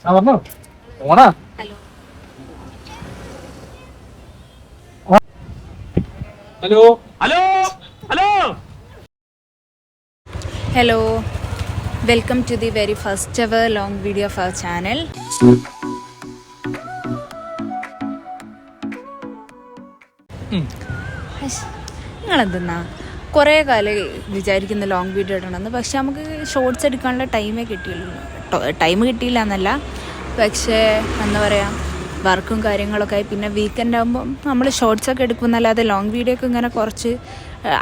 Hello hello hello Hello, welcome to the very first ever long video of our channel. നിങ്ങളെന്തെന്നാ കുറേ കാലം വിചാരിക്കുന്ന long video ഇടണമെന്ന്, പക്ഷെ നമുക്ക് shorts എടുക്കാനുള്ള ടൈം കിട്ടിയില്ല എന്നല്ല, പക്ഷേ എന്താ പറയുക, വർക്കും കാര്യങ്ങളൊക്കെ ആയി. പിന്നെ വീക്കെൻഡ് ആകുമ്പം നമ്മൾ ഷോർട്സൊക്കെ എടുക്കുന്നല്ലാതെ ലോങ് വീഡിയോ ഒക്കെ ഇങ്ങനെ കുറച്ച്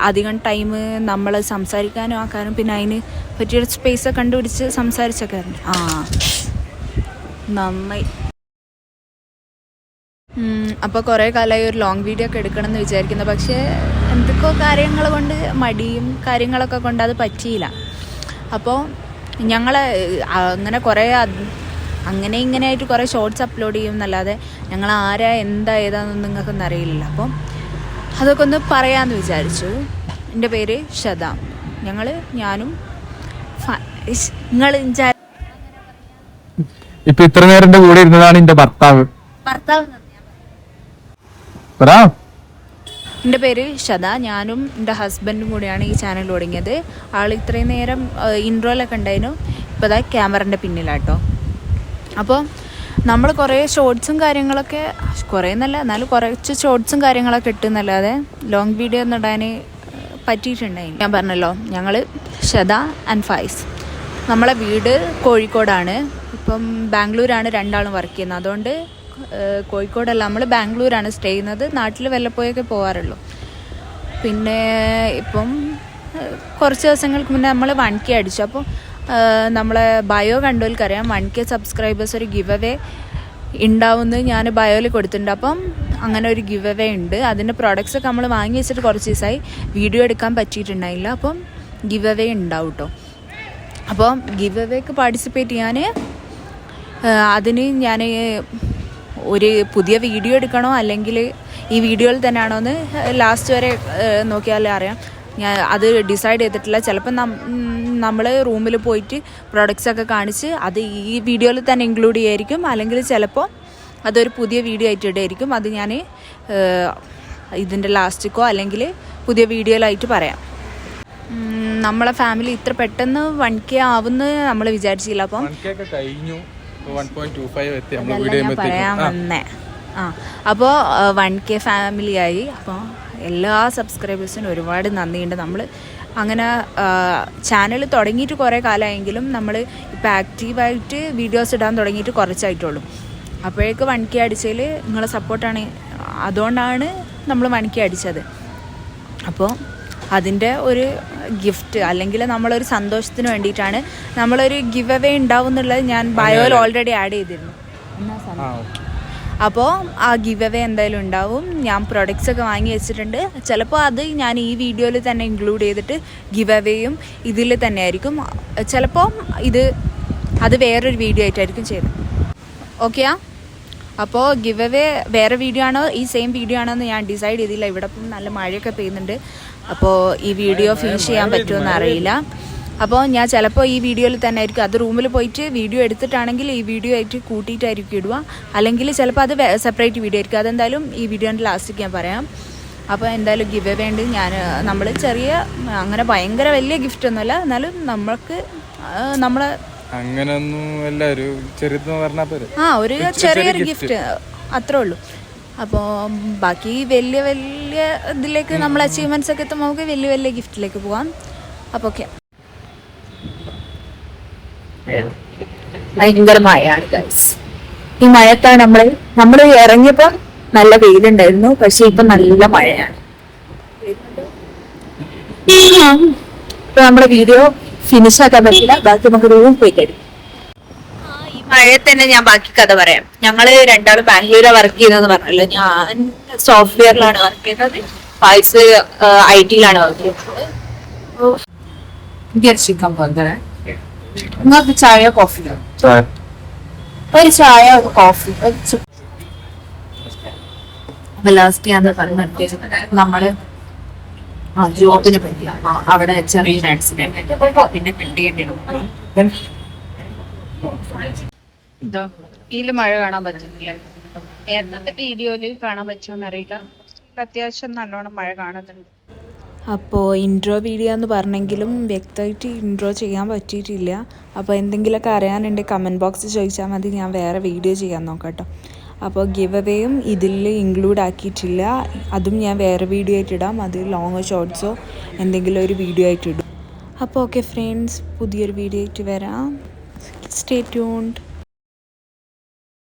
അധികം ടൈം നമ്മൾ സംസാരിക്കാനും ആക്കാനും പിന്നെ അതിന് പറ്റിയൊരു സ്പേസൊക്കെ കണ്ടുപിടിച്ച് സംസാരിച്ചൊക്കെ ആയിരുന്നു. നന്നായി. അപ്പോൾ കുറേ കാലമായി ഒരു ലോങ് വീഡിയോ ഒക്കെ എടുക്കണം എന്ന് വിചാരിക്കുന്നു, പക്ഷേ എന്തൊക്കെയോ കാര്യങ്ങൾ കൊണ്ട് മടിയും കാര്യങ്ങളൊക്കെ കൊണ്ട് അത് പറ്റിയില്ല. അപ്പോൾ ഞങ്ങൾ അങ്ങനെ കുറേ അങ്ങനെ ഇങ്ങനെയായിട്ട് കുറേ ഷോർട്സ് അപ്ലോഡ് ചെയ്യും എന്നല്ലാതെ ഞങ്ങൾ ആരാ എന്താ ഏതാണെന്നൊന്നും നിങ്ങൾക്കൊന്നും അറിയില്ല. അപ്പം അതൊക്കെ ഒന്ന് പറയാമെന്ന് വിചാരിച്ചു. എൻ്റെ പേര് ഷദ. ഞാനും നിങ്ങൾ ഇപ്പൊ ഇത്ര നേരം എന്റെ കൂടെ ഇരുന്നതാണ് എന്റെ ഭർത്താവ്. എൻ്റെ പേര് ഷദ. ഞാനും എൻ്റെ ഹസ്ബൻഡും കൂടിയാണ് ഈ ചാനൽ തുടങ്ങിയത്. ആൾ ഇത്രയും നേരം ഇൻട്രോയിലൊക്കെ ഉണ്ടായിരുന്നു, ഇപ്പോൾ അതാ ക്യാമറൻ്റെ പിന്നിലാട്ടോ. അപ്പോൾ നമ്മൾ കുറേ ഷോർട്സും കാര്യങ്ങളൊക്കെ, കുറേ എന്നല്ല എന്നാലും കുറച്ച് ഷോർട്സും കാര്യങ്ങളൊക്കെ ഇട്ടെന്നല്ലാതെ ലോങ് വീഡിയോ ഒന്നും ഇടാൻ പറ്റിയിട്ടുണ്ടായില്ല. ഞാൻ പറഞ്ഞല്ലോ, ഞങ്ങൾ ഷദ ആൻഡ് ഫൈസ്. നമ്മളെ വീട് കോഴിക്കോടാണ്. ഇപ്പം ബാംഗ്ലൂരാണ് രണ്ടാളും വർക്ക് ചെയ്യുന്നത്. അതുകൊണ്ട് കോഴിക്കോടല്ല, നമ്മൾ ബാംഗ്ലൂരാണ് സ്റ്റേ ചെയ്യുന്നത്. നാട്ടിൽ വല്ലപ്പോഴൊക്കെ പോകാറുള്ളൂ. പിന്നെ ഇപ്പം കുറച്ച് ദിവസങ്ങൾക്ക് മുന്നേ നമ്മൾ 1K അടിച്ചു. അപ്പോൾ നമ്മളെ ബയോ കണ്ടോൽക്കറിയാം, 1K സബ്സ്ക്രൈബേഴ്സ് ഒരു ഗിവ് അവേ ഉണ്ടാവുമെന്ന് ഞാൻ ബയോയിൽ കൊടുത്തിട്ടുണ്ട്. അപ്പം അങ്ങനെ ഒരു ഗിവ് അവേ ഉണ്ട്. അതിൻ്റെ പ്രോഡക്റ്റ്സൊക്കെ നമ്മൾ വാങ്ങി വെച്ചിട്ട് കുറച്ച് ദിവസമായി, വീഡിയോ എടുക്കാൻ പറ്റിയിട്ടുണ്ടായില്ല. അപ്പം ഗിവ് അവേ ഉണ്ടാവും കേട്ടോ. അപ്പോൾ ഗിവ് അവേക്ക് പാർട്ടിസിപ്പേറ്റ് ചെയ്യാൻ അതിന് ഞാൻ ഒരു പുതിയ വീഡിയോ എടുക്കണോ അല്ലെങ്കിൽ ഈ വീഡിയോയിൽ തന്നെയാണോ എന്ന് ലാസ്റ്റ് വരെ നോക്കിയാലേ അറിയാം. ഞാൻ അത് ഡിസൈഡ് ചെയ്തിട്ടില്ല. ചിലപ്പോൾ നമ്മൾ റൂമിൽ പോയിട്ട് പ്രൊഡക്ട്സൊക്കെ കാണിച്ച് അത് ഈ വീഡിയോയിൽ തന്നെ ഇൻക്ലൂഡ് ചെയ്യായിരിക്കും, അല്ലെങ്കിൽ ചിലപ്പോൾ അതൊരു പുതിയ വീഡിയോ ആയിട്ട് ഇടായിരിക്കും. അത് ഞാൻ ഇതിൻ്റെ ലാസ്റ്റിക്കോ അല്ലെങ്കിൽ പുതിയ വീഡിയോയിലായിട്ട് പറയാം. നമ്മളെ ഫാമിലി ഇത്ര പെട്ടെന്ന് 1K ആവുമെന്ന് നമ്മൾ വിചാരിച്ചില്ല. അപ്പം ഞാൻ പറയാൻ വന്നേ. അപ്പോൾ 1K ഫാമിലിയായി. അപ്പോൾ എല്ലാ സബ്സ്ക്രൈബേഴ്സിനും ഒരുപാട് നന്ദിയുണ്ട്. നമ്മൾ അങ്ങനെ ചാനൽ തുടങ്ങിയിട്ട് കുറേ കാലമായെങ്കിലും നമ്മൾ ഇപ്പോൾ ആക്റ്റീവായിട്ട് വീഡിയോസ് ഇടാൻ തുടങ്ങിയിട്ട് കുറച്ചായിട്ടുള്ളൂ. അപ്പോഴേക്ക് 1K അടിച്ചതിൽ നിങ്ങളെ സപ്പോർട്ടാണ്, അതുകൊണ്ടാണ് നമ്മൾ 1K അടിച്ചത്. അപ്പോൾ അതിൻ്റെ ഒരു ഗിഫ്റ്റ് അല്ലെങ്കിൽ നമ്മളൊരു സന്തോഷത്തിന് വേണ്ടിയിട്ടാണ് നമ്മളൊരു ഗിവ് അവേ ഉണ്ടാവും എന്നുള്ളത് ഞാൻ ബയോയിൽ ഓൾറെഡി ആഡ് ചെയ്തിരുന്നു. അപ്പോൾ ആ ഗിവ് അവേ എന്തായാലും ഉണ്ടാവും. ഞാൻ പ്രൊഡക്ട്സ് ഒക്കെ വാങ്ങി വെച്ചിട്ടുണ്ട്. ചിലപ്പോൾ അത് ഞാൻ ഈ വീഡിയോയിൽ തന്നെ ഇൻക്ലൂഡ് ചെയ്തിട്ട് ഗിവ് അവേയും ഇതിൽ തന്നെ ആയിരിക്കും. ചിലപ്പോൾ അത് വേറൊരു വീഡിയോ ആയിട്ടായിരിക്കും ചെയ്തത്. ഓക്കെയാ? അപ്പോൾ ഗിവ് അവേ വേറെ വീഡിയോ ആണോ ഈ സെയിം വീഡിയോ ആണോ എന്ന് ഞാൻ ഡിസൈഡ് ചെയ്തില്ല. ഇവിടെ ഇപ്പം നല്ല മഴയൊക്കെ പെയ്യുന്നുണ്ട്. അപ്പോൾ ഈ വീഡിയോ ഫിനിഷ് ചെയ്യാൻ പറ്റുമെന്ന് അറിയില്ല. അപ്പോൾ ഞാൻ ചിലപ്പോൾ ഈ വീഡിയോയിൽ തന്നെ ആയിരിക്കും, അത് റൂമിൽ പോയിട്ട് വീഡിയോ എടുത്തിട്ടാണെങ്കിൽ ഈ വീഡിയോ ആയിട്ട് കൂട്ടിയിട്ടായിരിക്കും ഇടുക, അല്ലെങ്കിൽ ചിലപ്പോൾ അത് സെപ്പറേറ്റ് വീഡിയോ ആയിരിക്കും. അതെന്തായാലും ഈ വീഡിയോൻ്റെ ലാസ്റ്റിക്ക് ഞാൻ പറയാം. അപ്പോൾ എന്തായാലും ഗിവ് അവേ ഉണ്ട്. നമ്മൾ ചെറിയ അങ്ങനെ ഭയങ്കര വലിയ ഗിഫ്റ്റ് ഒന്നുമല്ല, എന്നാലും നമ്മൾക്ക് നമ്മളെ അങ്ങനൊന്നും ഒരു ചെറിയൊരു ഗിഫ്റ്റ് അത്രേ ഉള്ളൂ. അപ്പോൾ ബാക്കി വലിയ വലിയ ഇതിലേക്ക് നമ്മൾ അച്ചീവ്മെൻറ്റ്സ് ഒക്കെ എത്തുമ്പോൾ നമുക്ക് വലിയ വലിയ ഗിഫ്റ്റിലേക്ക് പോകാം. അപ്പോൾ ഓക്കെ. ഭയങ്കര മഴയാണ് ഗൈസ്. ഈ മഴത്താണ് നമ്മൾ ഇറങ്ങിയപ്പോൾ നല്ല വെയിലുണ്ടായിരുന്നു, പക്ഷെ ഇപ്പൊ നല്ല മഴയാണ്. ഇപ്പൊ നമ്മുടെ വീഡിയോ ഫിനിഷ് ആക്കാൻ പറ്റില്ല, ബാക്കി നമുക്ക് റൂമിൽ പോയി കഴിയും. ഈ മഴയത്ത് തന്നെ ഞാൻ ബാക്കി കഥ പറയാം. ഞങ്ങള് രണ്ടാളും ബാംഗ്ലൂരാണ് വർക്ക് ചെയ്യുന്നതെന്ന് പറഞ്ഞല്ലോ. ഞാൻ സോഫ്റ്റ്വെയറിലാണ് വർക്ക് ചെയ്യുന്നത്, ഫൈസ് IT-യിലാണ് വർക്ക് ചെയ്യുന്നത്. ചിക്കൻ പോകുന്നത് നിങ്ങൾക്ക് ചായ കോഫിയോ? ഒരു ചായ ഒരു കോഫി. ലാസ്റ്റ് ഞാൻ പറഞ്ഞിട്ട് നമ്മള് ജോബിനെ പറ്റി അവിടെ ചെറിയ ആക്സിഡന്റ് പിന്നെ ഇതോ ഇതിൽ മഴ കാണാൻ പറ്റുന്നില്ല. നേരത്തെ വീഡിയോയിൽ കാണാൻ പറ്റുമെന്ന് അറിയില്ല. അത്യാവശ്യം നല്ലോണം മഴ കാണുന്നുണ്ട്. അപ്പോൾ ഇൻട്രോ വീഡിയോ എന്ന് പറഞ്ഞെങ്കിലും വ്യക്തമായിട്ട് ഇൻട്രോ ചെയ്യാൻ പറ്റിയിട്ടില്ല. അപ്പോൾ എന്തെങ്കിലുമൊക്കെ അറിയാനുണ്ടെങ്കിൽ കമൻറ്റ് ബോക്സിൽ ചോദിച്ചാൽ മതി, ഞാൻ വേറെ വീഡിയോ ചെയ്യാൻ നോക്കാം കേട്ടോ. അപ്പോൾ ഗിവ് അവേയും ഇതിൽ ഇൻക്ലൂഡ് ആക്കിയിട്ടില്ല, അതും ഞാൻ വേറെ വീഡിയോ ആയിട്ട് ഇടാം. അത് ലോങ്ങോ ഷോർട്സോ എന്തെങ്കിലും ഒരു വീഡിയോ ആയിട്ട് ഇടും. അപ്പോൾ ഓക്കെ ഫ്രണ്ട്സ്, പുതിയൊരു വീഡിയോ ആയിട്ട് വരാം. Stay tuned.